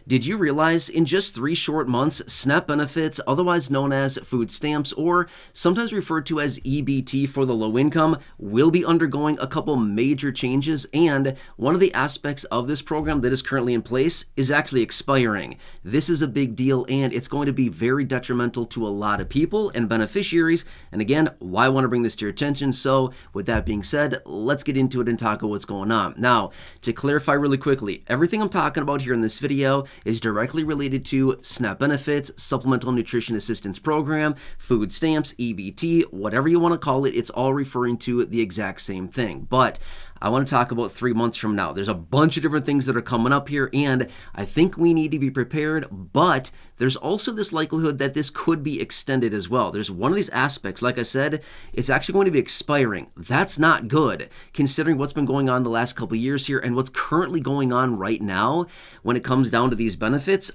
Did you realize in just 3 short months, SNAP benefits, otherwise known as food stamps or sometimes referred to as EBT for the low income, will be undergoing a couple major changes, and one of the aspects of this program that is currently in place is actually expiring. This is a big deal, and it's going to be very detrimental to a lot of people and beneficiaries. And again, why I want to bring this to your attention. So with that being said, let's get into it and talk about what's going on. Now, to clarify really quickly, everything I'm talking about here in this video is directly related to SNAP benefits, Supplemental Nutrition Assistance Program, food stamps, EBT, whatever you want to call it. It's all referring to the exact same thing. But I want to talk about 3 months from now. There's a bunch of different things that are coming up here, and I think we need to be prepared, but there's also this likelihood that this could be extended as well. There's one of these aspects, like I said, it's actually going to be expiring. That's not good, considering what's been going on the last couple of years here and what's currently going on right now when it comes down to these benefits.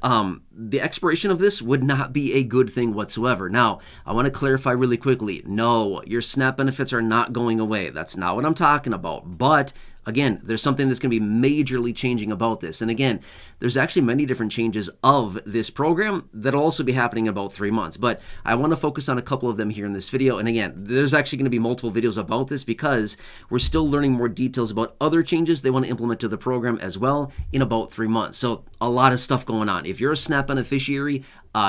The expiration of this would not be a good thing whatsoever. Now, I want to clarify really quickly. No, your SNAP benefits are not going away. That's not what I'm talking about. But again, there's something that's going to be majorly changing about this. And again, there's actually many different changes of this program that'll also be happening in about 3 months. But I want to focus on a couple of them here in this video. And again, there's actually going to be multiple videos about this because we're still learning more details about other changes they want to implement to the program as well in about 3 months. So a lot of stuff going on. If you're a SNAP beneficiary,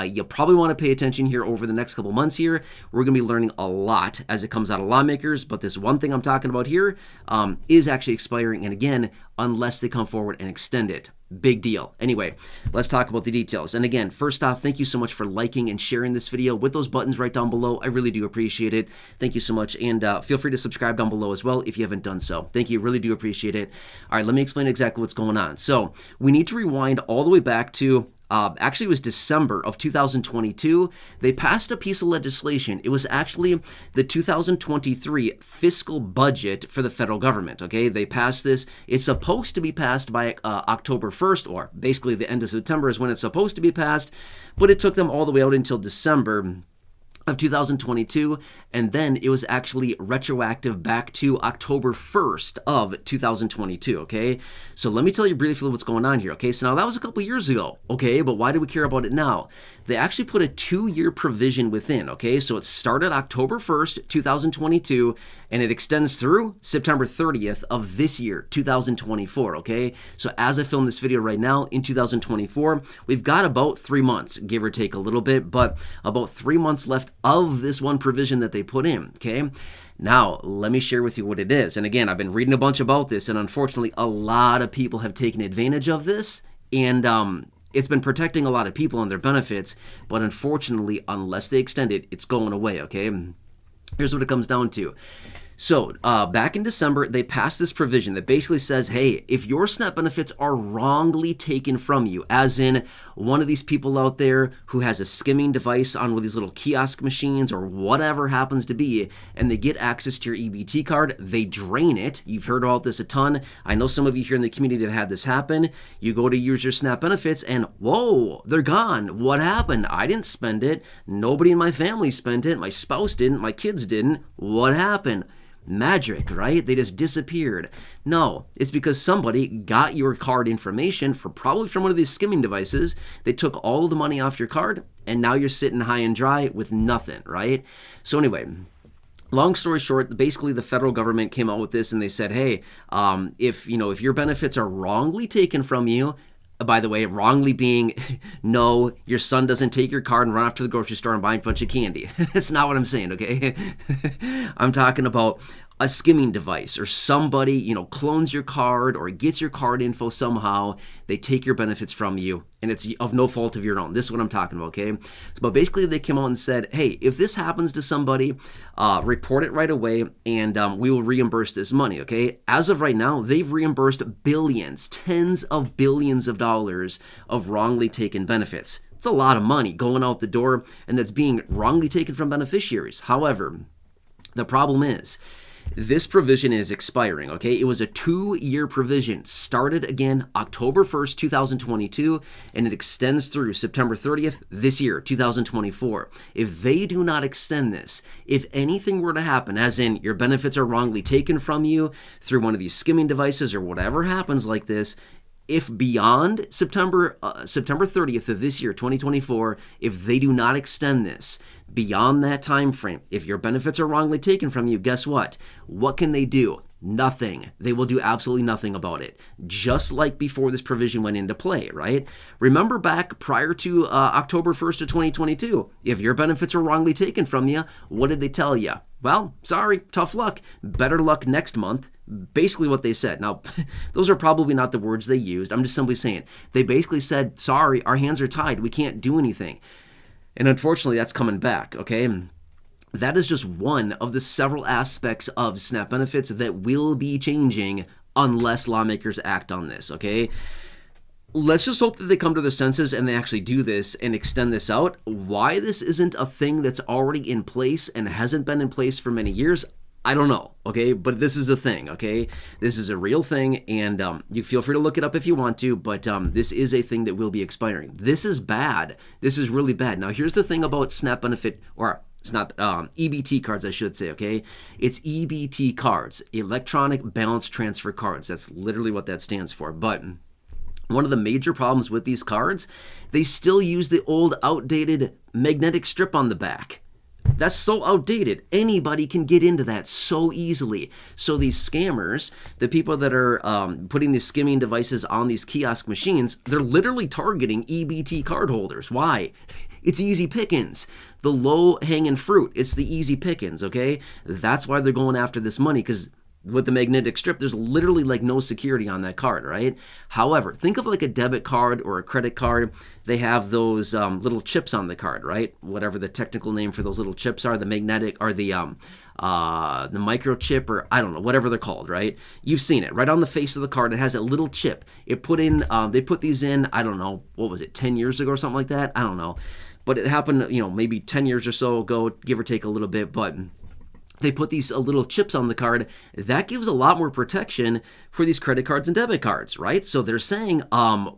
you probably want to pay attention here over the next couple months here. We're going to be learning a lot as it comes out of lawmakers, but this one thing I'm talking about here is actually expiring, and again, unless they come forward and extend it. Big deal. Anyway, let's talk about the details. And again, first off, thank you so much for liking and sharing this video with those buttons right down below. I really do appreciate it. Thank you so much. And feel free to subscribe down below as well if you haven't done so. Thank you. Really do appreciate it. All right, let me explain exactly what's going on. So we need to rewind all the way back to actually, it was December of 2022. They passed a piece of legislation. It was actually the 2023 fiscal budget for the federal government, okay? They passed this. It's supposed to be passed by October 1st, or basically the end of September is when it's supposed to be passed, but it took them all the way out until December of 2022, and then it was actually retroactive back to October 1st of 2022, okay? So let me tell you briefly what's going on here, okay? So now that was a couple years ago, okay? But why do we care about it now? They actually put a 2-year provision within, okay? So it started October 1st, 2022, and it extends through September 30th of this year, 2024, okay? So as I film this video right now in 2024, we've got about 3 months, give or take a little bit, but about 3 months left of this one provision that they put in, okay? Now, let me share with you what it is. And again, I've been reading a bunch about this, and unfortunately, a lot of people have taken advantage of this, and it's been protecting a lot of people and their benefits, but unfortunately, unless they extend it, it's going away, okay? Here's what it comes down to. So back in December, they passed this provision that basically says, hey, if your SNAP benefits are wrongly taken from you, as in one of these people out there who has a skimming device on one of these little kiosk machines or whatever happens to be, and they get access to your EBT card, they drain it. You've heard about this a ton. I know some of you here in the community have had this happen. You go to use your SNAP benefits and whoa, they're gone. What happened? I didn't spend it. Nobody in my family spent it. My spouse didn't. My kids didn't. What happened? Magic, right? They just disappeared. No, it's because somebody got your card information probably from one of these skimming devices. They took all the money off your card, and now you're sitting high and dry with nothing, right? So anyway, long story short, basically the federal government came out with this, and they said, hey, if your benefits are wrongly taken from you, by the way, wrongly being, no, your son doesn't take your card and run off to the grocery store and buy a bunch of candy. That's not what I'm saying, okay? I'm talking about a skimming device or somebody, clones your card or gets your card info somehow. They take your benefits from you, and it's of no fault of your own. This is what I'm talking about, okay? But basically, they came out and said, hey, if this happens to somebody, report it right away, and we will reimburse this money, okay? As of right now, they've reimbursed billions, tens of billions of dollars of wrongly taken benefits. It's a lot of money going out the door, and that's being wrongly taken from beneficiaries. However, the problem is, this provision is expiring, okay? It was a 2-year provision, started again October 1st, 2022, and it extends through September 30th this year, 2024. If they do not extend this, if anything were to happen, as in your benefits are wrongly taken from you through one of these skimming devices or whatever happens like this, If beyond September 30th of this year, 2024, if they do not extend this beyond that time frame, if your benefits are wrongly taken from you, guess what? What can they do? Nothing. They will do absolutely nothing about it. Just like before this provision went into play, right? Remember back prior to October 1st of 2022, if your benefits were wrongly taken from you, what did they tell you? Well, sorry, tough luck. Better luck next month. Basically what they said. Now, those are probably not the words they used. I'm just simply saying. They basically said, sorry, our hands are tied. We can't do anything. And unfortunately, that's coming back, okay? That is just one of the several aspects of SNAP benefits that will be changing unless lawmakers act on this, okay? Let's just hope that they come to their senses and they actually do this and extend this out. Why this isn't a thing that's already in place and hasn't been in place for many years, I don't know, okay? But this is a thing, okay? This is a real thing, and you feel free to look it up if you want to, but this is a thing that will be expiring. This is bad. This is really bad. Now, here's the thing about SNAP benefit, or it's not EBT cards, I should say, okay? It's EBT cards, electronic balance transfer cards. That's literally what that stands for. But one of the major problems with these cards, they still use the old outdated magnetic strip on the back. That's so outdated. Anybody can get into that so easily. So these scammers, the people that are putting these skimming devices on these kiosk machines, they're literally targeting EBT card holders. Why? It's easy pickings. The low-hanging fruit. It's the easy pickings, okay? That's why they're going after this money, because with the magnetic strip, there's literally like no security on that card, right? However, think of like a debit card or a credit card. They have those little chips on the card, right? Whatever the technical name for those little chips are, the magnetic or the microchip, or I don't know, whatever they're called, right? You've seen it right on the face of the card. It has a little chip. They put these in, I don't know, what was it, 10 years ago or something like that? I don't know. But it happened, maybe 10 years or so ago, give or take a little bit, but they put these little chips on the card. That gives a lot more protection for these credit cards and debit cards, right? So they're saying,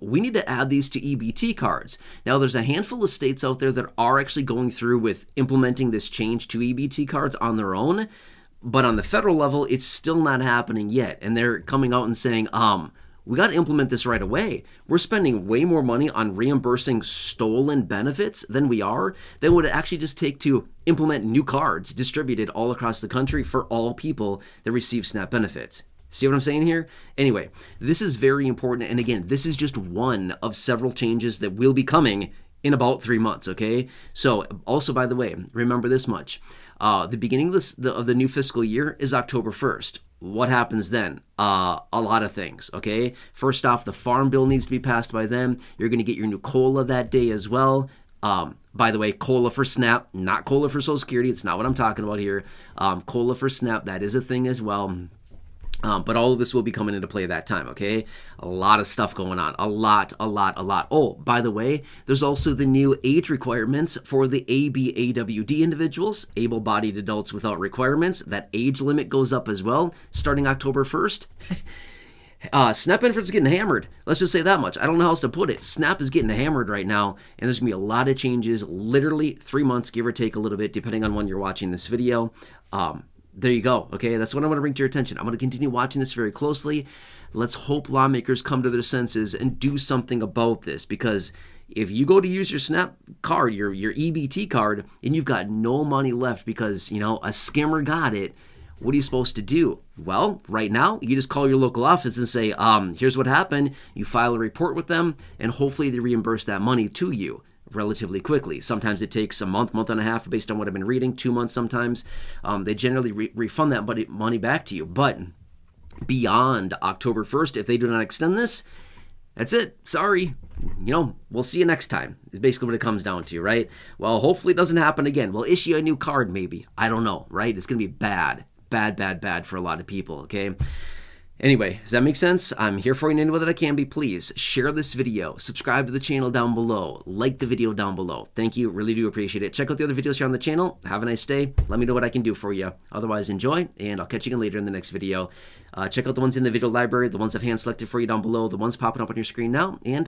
we need to add these to EBT cards. Now, there's a handful of states out there that are actually going through with implementing this change to EBT cards on their own. But on the federal level, it's still not happening yet. And they're coming out and saying, we got to implement this right away. We're spending way more money on reimbursing stolen benefits than would it actually just take to implement new cards distributed all across the country for all people that receive SNAP benefits. See what I'm saying here? Anyway, this is very important. And again, this is just one of several changes that will be coming in about 3 months, okay? So also, by the way, remember this much. The beginning of the new fiscal year is October 1st. What happens then? A lot of things, okay? First off, the Farm Bill needs to be passed by then. You're going to get your new COLA that day as well. By the way, COLA for SNAP, not COLA for Social Security. It's not what I'm talking about here. COLA for SNAP, that is a thing as well. But all of this will be coming into play that time, okay? A lot of stuff going on. A lot. Oh, by the way, there's also the new age requirements for the ABAWD individuals, able-bodied adults without requirements. That age limit goes up as well, starting October 1st. SNAP benefits are getting hammered. Let's just say that much. I don't know how else to put it. SNAP is getting hammered right now, and there's going to be a lot of changes, literally 3 months, give or take a little bit, depending on when you're watching this video. There you go, okay? That's what I want to bring to your attention. I'm going to continue watching this very closely. Let's hope lawmakers come to their senses and do something about this, because if you go to use your SNAP card, your EBT card, and you've got no money left because, a scammer got it, what are you supposed to do? Well, right now, you just call your local office and say, here's what happened. You file a report with them, and hopefully they reimburse that money to you relatively quickly. Sometimes it takes a month and a half based on what I've been reading, 2 months sometimes. They generally refund that money back to you. But beyond October 1st, if they do not extend this, that's it. Sorry. We'll see you next time. Is basically what it comes down to, right? Well, hopefully it doesn't happen again. We'll issue a new card maybe. I don't know, right? It's going to be bad for a lot of people, okay? Anyway, does that make sense? I'm here for you in any way that I can be. Please share this video, subscribe to the channel down below, like the video down below. Thank you, really do appreciate it. Check out the other videos here on the channel. Have a nice day. Let me know what I can do for you. Otherwise, enjoy, and I'll catch you again later in the next video. Check out the ones in the video library, the ones I've hand selected for you down below, the ones popping up on your screen now, and